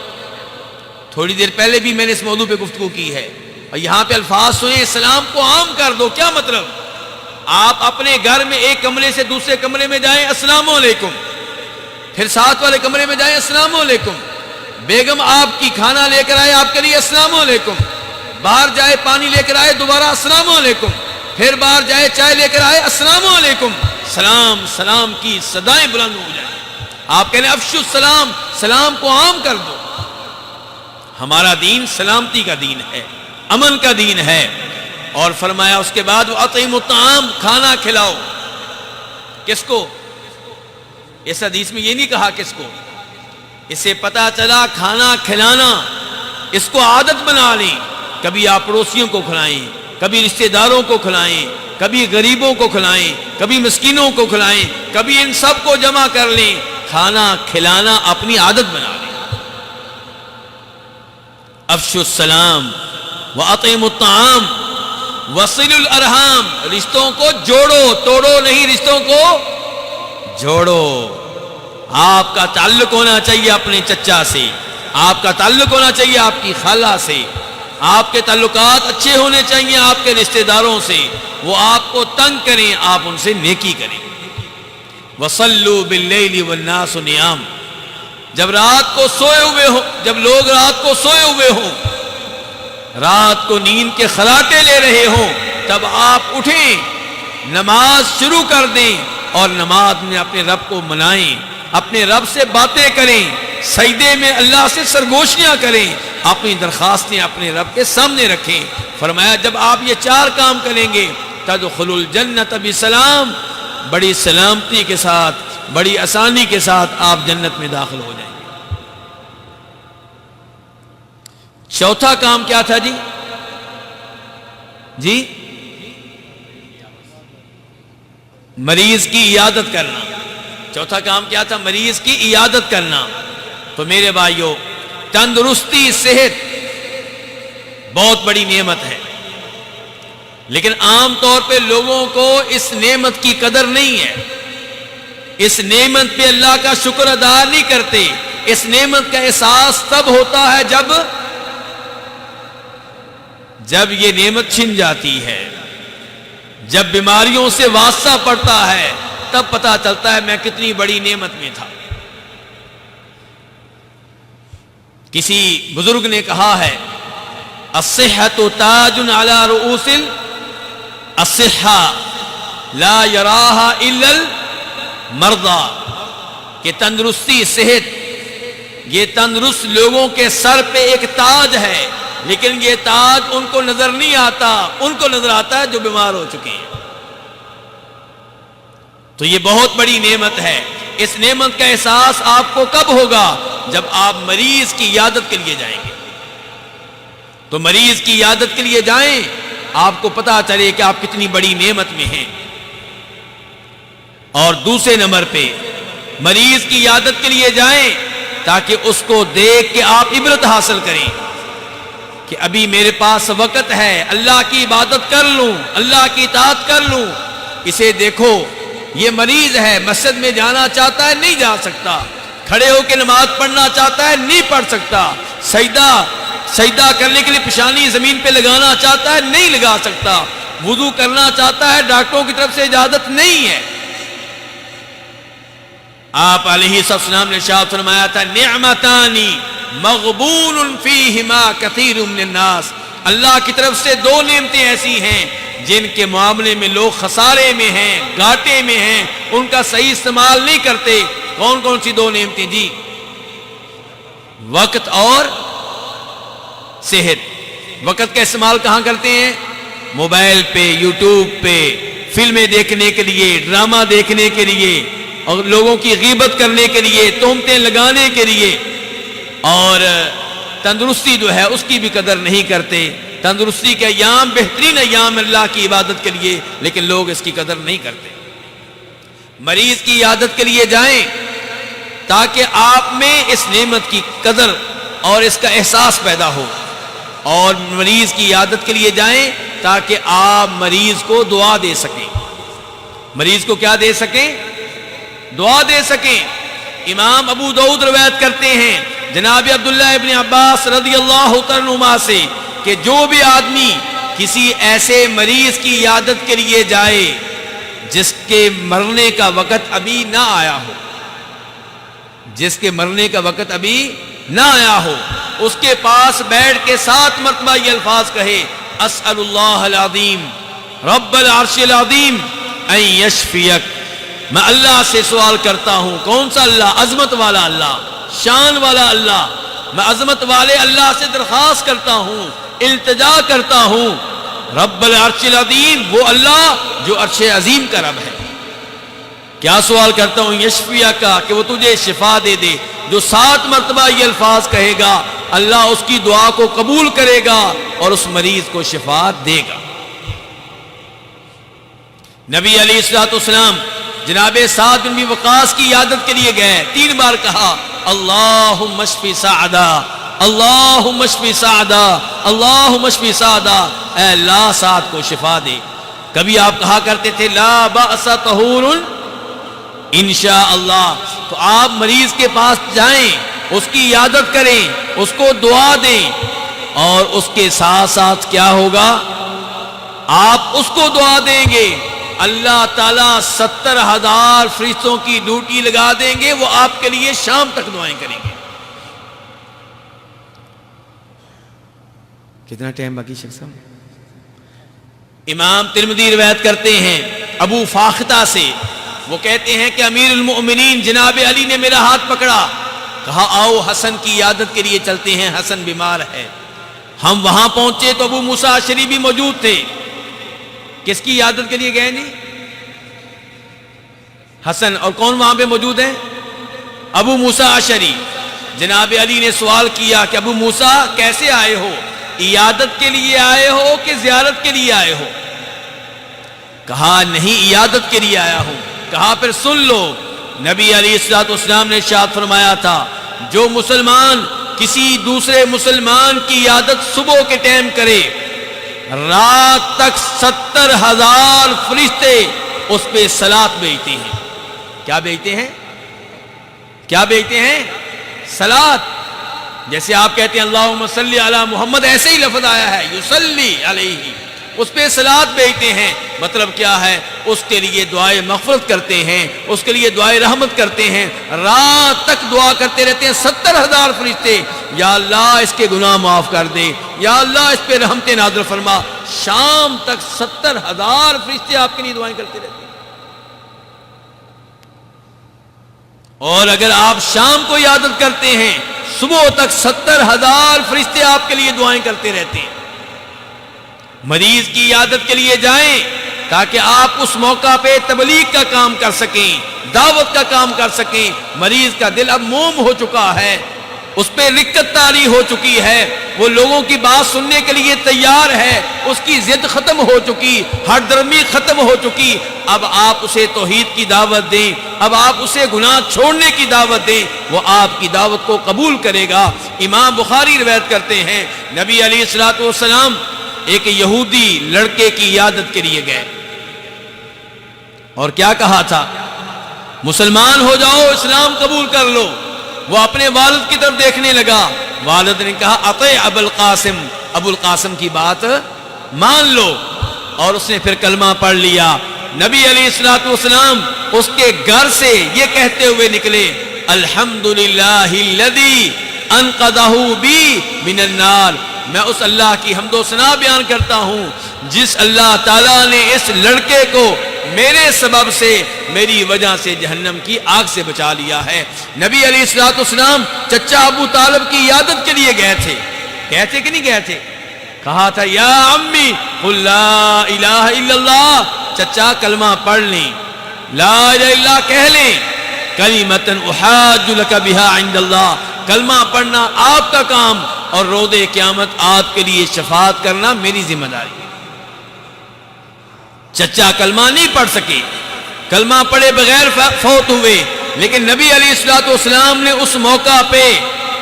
تھوڑی دیر پہلے بھی میں نے اس موضوع پہ گفتگو کی ہے، اور یہاں پہ الفاظ سنیں، سلام کو عام کر دو۔ کیا مطلب؟ آپ اپنے گھر میں ایک کمرے سے دوسرے کمرے میں جائیں السلام علیکم، پھر ساتھ والے کمرے میں جائیں السلام علیکم، بیگم آپ کی کھانا لے کر آئے آپ کے لیے السلام علیکم، باہر جائے پانی لے کر آئے دوبارہ السلام علیکم، پھر باہر جائے چائے لے کر آئے السلام علیکم۔ سلام سلام کی صدائیں بلند ہو جائیں۔ آپ کہنے افشو السلام، سلام کو عام کر دو۔ ہمارا دین سلامتی کا دین ہے، امن کا دین ہے، اور فرمایا اس کے بعد وَأَطْعِمُوا الطَّعَامَ، کھانا کھلاؤ۔ کس کو؟ اس حدیث میں یہ نہیں کہا کس کو، اس سے پتا چلا کھانا کھلانا اس کو عادت بنا لیں۔ کبھی آپ پڑوسیوں کو کھلائیں، کبھی رشتہ داروں کو کھلائیں، کبھی غریبوں کو کھلائیں، کبھی مسکینوں کو کھلائیں، کبھی ان سب کو جمع کر لیں۔ کھانا کھلانا اپنی عادت بنا لیں۔ افشوا السلام واطعموا الطعام وصلوا الارحام، رشتوں کو جوڑو، توڑو نہیں، رشتوں کو جوڑو۔ آپ کا تعلق ہونا چاہیے اپنے چچا سے، آپ کا تعلق ہونا چاہیے آپ کی خالہ سے، آپ کے تعلقات اچھے ہونے چاہیے آپ کے رشتہ داروں سے، وہ آپ کو تنگ کریں آپ ان سے نیکی کریں۔ وصلوا باللیل والناس نیام، جب رات کو سوئے ہوئے ہوں، جب لوگ رات کو سوئے ہوئے ہوں، رات کو نیند کے خراٹے لے رہے ہوں، تب آپ اٹھیں، نماز شروع کر دیں، اور نماز میں اپنے رب کو منائیں، اپنے رب سے باتیں کریں، سجدے میں اللہ سے سرگوشیاں کریں، اپنی درخواستیں اپنے رب کے سامنے رکھیں۔ فرمایا جب آپ یہ چار کام کریں گے تدخلوا الجنۃ بسلام، بڑی سلامتی کے ساتھ، بڑی آسانی کے ساتھ آپ جنت میں داخل ہو جائیں گے۔ چوتھا کام کیا تھا جی؟ جی مریض کی عیادت کرنا. چوتھا کام کیا تھا؟ مریض کی عیادت کرنا. تو میرے بھائیوں، تندرستی، صحت بہت بڑی نعمت ہے، لیکن عام طور پہ لوگوں کو اس نعمت کی قدر نہیں ہے. اس نعمت پہ اللہ کا شکر ادا نہیں کرتے. اس نعمت کا احساس تب ہوتا ہے جب یہ نعمت چھن جاتی ہے، جب بیماریوں سے واسطہ پڑتا ہے، تب پتہ چلتا ہے میں کتنی بڑی نعمت میں تھا. کسی بزرگ نے کہا ہے الصحۃ تاج علی رؤوس الصحہ لا یراہا الا المرضى، کہ تندرستی، صحت، یہ تندرست لوگوں کے سر پہ ایک تاج ہے، لیکن یہ تاج ان کو نظر نہیں آتا. ان کو نظر آتا ہے جو بیمار ہو چکے ہیں. تو یہ بہت بڑی نعمت ہے. اس نعمت کا احساس آپ کو کب ہوگا؟ جب آپ مریض کی عیادت کے لیے جائیں گے. تو مریض کی عیادت کے لیے جائیں، آپ کو پتا چلے کہ آپ کتنی بڑی نعمت میں ہیں. اور دوسرے نمبر پہ مریض کی عیادت کے لیے جائیں تاکہ اس کو دیکھ کے آپ عبرت حاصل کریں کہ ابھی میرے پاس وقت ہے، اللہ کی عبادت کر لوں، اللہ کی اطاعت کر لوں. اسے دیکھو، یہ مریض ہے، مسجد میں جانا چاہتا ہے، نہیں جا سکتا. کھڑے ہو کے نماز پڑھنا چاہتا ہے، نہیں پڑھ سکتا. سجدہ کرنے کے لیے پیشانی زمین پہ لگانا چاہتا ہے، نہیں لگا سکتا. وضو کرنا چاہتا ہے، ڈاکٹروں کی طرف سے اجازت نہیں ہے. آپ علیہ السلام نے ارشاد فرمایا تھا نعمتانی مغبون فیہما کثیر من الناس، اللہ کی طرف سے دو نعمتیں ایسی ہیں جن کے معاملے میں لوگ خسارے میں ہیں، گھاٹے میں ہیں، ان کا صحیح استعمال نہیں کرتے. کون کون سی دو نعمتیں جی؟ وقت اور صحت. وقت کا استعمال کہاں کرتے ہیں؟ موبائل پہ، یوٹیوب پہ، فلمیں دیکھنے کے لیے، ڈرامہ دیکھنے کے لیے، اور لوگوں کی غیبت کرنے کے لیے، تہمتیں لگانے کے لیے. اور تندرستی جو ہے اس کی بھی قدر نہیں کرتے. تندرستی کے ایام بہترین ایام اللہ کی عبادت کے لیے، لیکن لوگ اس کی قدر نہیں کرتے. مریض کی عیادت کے لیے جائیں تاکہ آپ میں اس نعمت کی قدر اور اس کا احساس پیدا ہو. اور مریض کی عیادت کے لیے جائیں تاکہ آپ مریض کو دعا دے سکیں. مریض کو کیا دے سکیں؟ دعا دے سکیں. امام ابو داؤد روایت کرتے ہیں جناب عبداللہ ابن عباس رضی اللہ تعالیٰ عنہما سے کہ جو بھی آدمی کسی ایسے مریض کی عیادت کے لیے جائے جس کے مرنے کا وقت ابھی نہ آیا ہو، جس کے مرنے کا وقت ابھی نہ آیا ہو، اس کے پاس بیٹھ کے 7 مرتبہ یہ الفاظ کہے اسأل اللہ العظیم رب العرش العظیم ان یشفیک، میں اللہ سے سوال کرتا ہوں. کون سا اللہ؟ عظمت والا اللہ، شان والا اللہ. میں عظمت والے اللہ سے درخواست کرتا ہوں، التجا کرتا ہوں. رب العرش العظیم، وہ اللہ جو عرش عظیم کا رب ہے. کیا سوال کرتا ہوں؟ یشفیہ کا، کہ وہ تجھے شفا دے دے. جو 7 مرتبہ یہ الفاظ کہے گا اللہ اس کی دعا کو قبول کرے گا اور اس مریض کو شفا دے گا. نبی علیہ الصلوۃ والسلام جناب سعد بن وقاص کی عیادت کے لیے گئے. 3 بار کہا اللہم اشفی سعدا، اللہم اشفی سعدا، اللہم اشفی سعدا، اے اللہ سعد کو شفا دے. کبھی آپ کہا کرتے تھے لا بأس طہور انشاءاللہ. تو آپ مریض کے پاس جائیں، اس کی عیادت کریں، اس کو دعا دیں، اور اس کے ساتھ ساتھ کیا ہوگا؟ آپ اس کو دعا دیں گے، اللہ تعالیٰ 70,000 فرشتوں کی ڈیوٹی لگا دیں گے، وہ آپ کے لیے شام تک دعائیں کریں گے. کتنا ٹائم باقی شخص؟ امام ترمذی روایت کرتے ہیں ابو فاختہ سے، وہ کہتے ہیں کہ امیر المؤمنین جناب علی نے میرا ہاتھ پکڑا، کہا آؤ حسن کی عیادت کے لیے چلتے ہیں، حسن بیمار ہے. ہم وہاں پہنچے تو ابو موسیٰ اشعری بھی موجود تھے. کس کی عیادت کے لیے گئے نہیں؟ حسن. اور کون وہاں پہ موجود ہے؟ ابو موسیٰ اشعری. جناب علی نے سوال کیا کہ ابو موسیٰ کیسے آئے ہو؟ عیادت کے لیے آئے ہو کہ زیارت کے لیے آئے ہو؟ کہا نہیں، عیادت کے لیے آیا ہوں۔ کہا پھر سن لو، نبی علیہ الصلوۃ والسلام نے ارشاد فرمایا تھا جو مسلمان کسی دوسرے مسلمان کی عیادت صبح کے ٹائم کرے، رات تک 70,000 فرشتے اس پہ صلاۃ بھیجتے ہیں۔ کیا بھیجتے ہیں؟ کیا بھیجتے ہیں؟ صلاۃ۔ جیسے آپ کہتے ہیں اللہم صلی علی محمد، ایسے ہی لفظ آیا ہے یصلی علیہ، اس پہ صلاۃ بھیجتے ہیں۔ مطلب کیا ہے؟ اس کے لیے دعائے مغفرت کرتے ہیں، اس کے لیے دعائے رحمت کرتے ہیں، رات تک دعا کرتے رہتے ہیں 70,000 فرشتے، یا اللہ اس کے گناہ معاف کر دے، یا اللہ اس پہ رحمت نازل فرما۔ شام تک 70,000 فرشتے آپ کے لیے دعائیں کرتے رہتے ہیں۔ اور اگر آپ شام کو عیادت کرتے ہیں، صبح تک 70,000 فرشتے آپ کے لیے دعائیں کرتے رہتے ہیں۔ مریض کی عیادت کے لیے جائیں تاکہ آپ اس موقع پہ تبلیغ کا کام کر سکیں، دعوت کا کام کر سکیں۔ مریض کا دل اب موم ہو چکا ہے، اس پہ رکت طاری ہو چکی ہے، وہ لوگوں کی بات سننے کے لیے تیار ہے، اس کی ضد ختم ہو چکی، ہر درمی ختم ہو چکی۔ اب آپ اسے توحید کی دعوت دیں، اب آپ اسے گناہ چھوڑنے کی دعوت دیں، وہ آپ کی دعوت کو قبول کرے گا۔ امام بخاری روایت کرتے ہیں نبی علیہ الصلوۃ والسلام ایک یہودی لڑکے کی عیادت کے لیے گئے اور کیا کہا تھا؟ مسلمان ہو جاؤ، اسلام قبول کر لو۔ وہ اپنے والد کی طرف دیکھنے لگا، والد نے کہا اطیع ابو القاسم، ابو القاسم کی بات مان لو، اور اس نے پھر کلمہ پڑھ لیا۔ نبی علیہ الصلوۃ والسلام اس کے گھر سے یہ کہتے ہوئے نکلے الحمدللہ الذی انقذہ بی من النار، میں اس اللہ کی حمد و ثنا بیان کرتا ہوں جس اللہ تعالیٰ نے اس لڑکے کو میرے سبب سے، میری وجہ سے جہنم کی آگ سے بچا لیا ہے۔ نبی علیہ الصلوۃ والسلام چچا ابو طالب کی عیادت کے لیے گئے تھے، گئے تھے کہ نہیں گئے تھے؟ کہا تھا یا امی قل لا الہ الا اللہ، چچا کلمہ پڑھ لیں، لا الہ الا اللہ کہہ لیں، کلمۃ احاج لک بہا عند اللہ، کلمہ پڑھنا آپ کا کام اور روز قیامت آپ کے لیے شفاعت کرنا میری ذمہ داری ہے۔ چچا کلمہ نہیں پڑھ سکے، کلمہ پڑھے بغیر فوت ہوئے، لیکن نبی علیہ الصلوۃ والسلام نے اس موقع پہ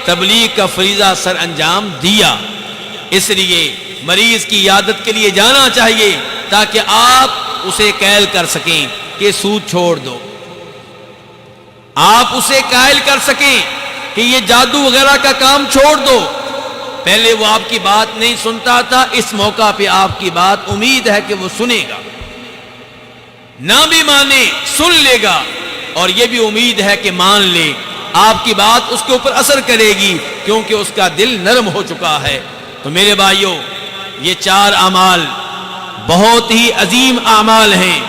تبلیغ کا فریضہ سر انجام دیا۔ اس لیے مریض کی عیادت کے لیے جانا چاہیے تاکہ آپ اسے قائل کر سکیں کہ سود چھوڑ دو، آپ اسے قائل کر سکیں کہ یہ جادو وغیرہ کا کام چھوڑ دو۔ پہلے وہ آپ کی بات نہیں سنتا تھا، اس موقع پہ آپ کی بات امید ہے کہ وہ سنے گا، نہ بھی مانے سن لے گا، اور یہ بھی امید ہے کہ مان لے، آپ کی بات اس کے اوپر اثر کرے گی کیونکہ اس کا دل نرم ہو چکا ہے۔ تو میرے بھائیوں، یہ 4 اعمال بہت ہی عظیم اعمال ہیں،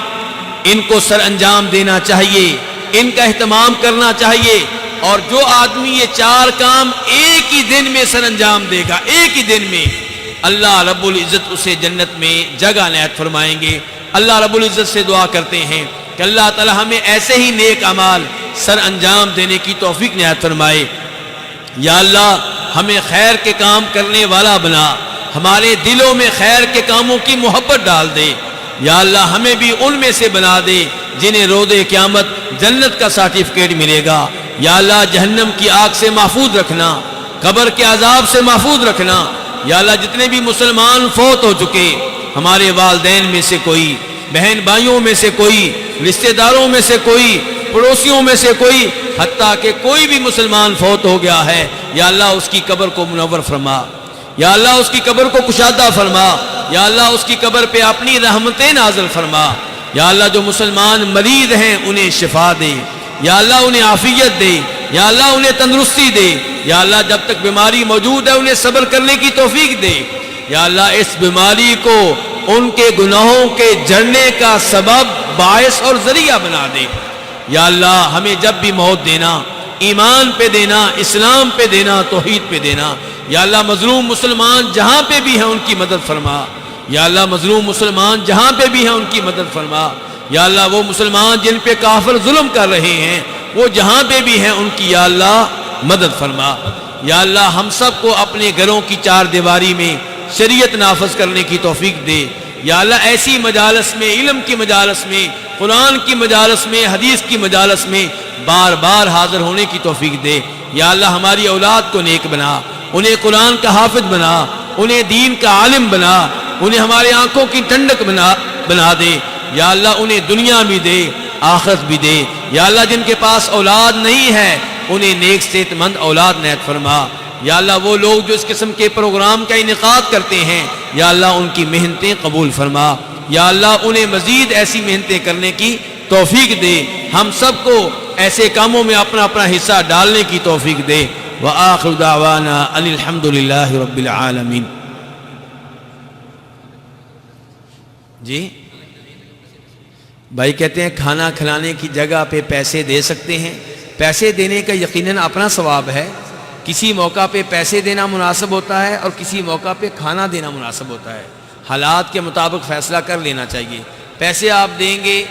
ان کو سر انجام دینا چاہیے، ان کا اہتمام کرنا چاہیے، اور جو آدمی یہ 4 کام ایک ہی دن میں سر انجام دے گا، ایک ہی دن میں، اللہ رب العزت اسے جنت میں جگہ عنایت فرمائیں گے۔ اللہ رب العزت سے دعا کرتے ہیں کہ اللہ تعالی ہمیں ایسے ہی نیک اعمال سر انجام دینے کی توفیق عنایت فرمائے۔ یا اللہ ہمیں خیر کے کام کرنے والا بنا، ہمارے دلوں میں خیر کے کاموں کی محبت ڈال دے۔ یا اللہ ہمیں بھی ان میں سے بنا دے جنہیں روز قیامت جنت کا سرٹیفکیٹ ملے گا۔ یا اللہ جہنم کی آگ سے محفوظ رکھنا، قبر کے عذاب سے محفوظ رکھنا۔ یا اللہ جتنے بھی مسلمان فوت ہو چکے، ہمارے والدین میں سے کوئی، بہن بھائیوں میں سے کوئی، رشتہ داروں میں سے کوئی، پڑوسیوں میں سے کوئی، حتیٰ کہ کوئی بھی مسلمان فوت ہو گیا ہے، یا اللہ اس کی قبر کو منور فرما، یا اللہ اس کی قبر کو کشادہ فرما، یا اللہ اس کی قبر پہ اپنی رحمتیں نازل فرما۔ یا اللہ جو مسلمان مریض ہیں انہیں شفا دے، یا اللہ انہیں عافیت دے، یا اللہ انہیں تندرستی دے، یا اللہ جب تک بیماری موجود ہے انہیں صبر کرنے کی توفیق دے۔ یا اللہ اس بیماری کو ان کے گناہوں کے جھڑنے کا سبب، باعث اور ذریعہ بنا دے۔ یا اللہ ہمیں جب بھی موت دینا، ایمان پہ دینا، اسلام پہ دینا، توحید پہ دینا۔ یا اللہ مظلوم مسلمان جہاں پہ بھی ہیں ان کی مدد فرما۔ یا اللہ مظلوم مسلمان جہاں پہ بھی ہیں ان کی مدد فرما۔ یا اللہ وہ مسلمان جن پہ کافر ظلم کر رہے ہیں وہ جہاں پہ بھی ہیں ان کی یا اللہ مدد فرما۔ یا اللہ ہم سب کو اپنے گھروں کی 4 دیواری میں شریعت نافذ کرنے کی توفیق دے یا اللہ ایسی مجالس میں، علم کی مجالس میں، قرآن کی مجالس میں، حدیث کی مجالس میں بار بار حاضر ہونے کی توفیق دے یا اللہ ہماری اولاد کو نیک بنا، انہیں قرآن کا حافظ بنا، انہیں دین کا عالم بنا، انہیں ہمارے آنکھوں کی ٹھنڈک بنا دے یا اللہ انہیں دنیا بھی دے آخرت بھی دے یا اللہ جن کے پاس اولاد نہیں ہے انہیں نیک صحت مند اولاد عنایت فرما یا اللہ وہ لوگ جو اس قسم کے پروگرام کا انعقاد کرتے ہیں یا اللہ ان کی محنتیں قبول فرما یا اللہ انہیں مزید ایسی محنتیں کرنے کی توفیق دے، ہم سب کو ایسے کاموں میں اپنا اپنا حصہ ڈالنے کی توفیق دے۔ وآخر دعوانا ان الحمد للہ رب العالمین۔ جی بھائی کہتے ہیں کھانا کھلانے کی جگہ پہ پیسے دے سکتے ہیں؟ پیسے دینے کا یقیناً اپنا ثواب ہے، کسی موقع پہ پیسے دینا مناسب ہوتا ہے اور کسی موقع پہ کھانا دینا مناسب ہوتا ہے، حالات کے مطابق فیصلہ کر لینا چاہیے۔ پیسے آپ دیں گے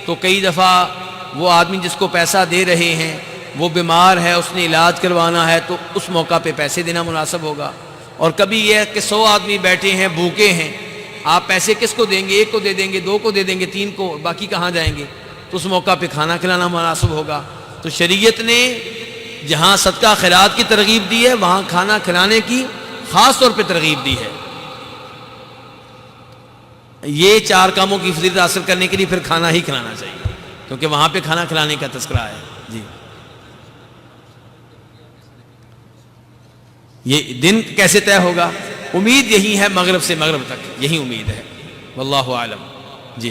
تو کئی دفعہ وہ آدمی جس کو پیسہ دے رہے ہیں وہ بیمار ہے، اس نے علاج کروانا ہے تو اس موقع پہ پیسے دینا مناسب ہوگا، اور کبھی یہ ہے کہ 100 آدمی بیٹھے ہیں بھوکے ہیں، آپ پیسے کس کو دیں گے؟ ایک کو دے دیں گے، 2 کو دے دیں گے، 3 کو، باقی کہاں جائیں گے؟ تو اس موقع پہ کھانا کھلانا مناسب ہوگا۔ تو شریعت نے جہاں صدقہ خیرات کی ترغیب دی ہے وہاں کھانا کھلانے کی خاص طور پہ ترغیب دی ہے۔ یہ 4 کاموں کی فضیلت حاصل کرنے کے لیے پھر کھانا ہی کھلانا چاہیے، کیونکہ وہاں پہ کھانا کھلانے کا تذکرہ ہے۔ جی یہ دن کیسے طے ہوگا؟ امید یہی ہے مغرب سے مغرب تک، یہی امید ہے، واللہ اعلم۔ جی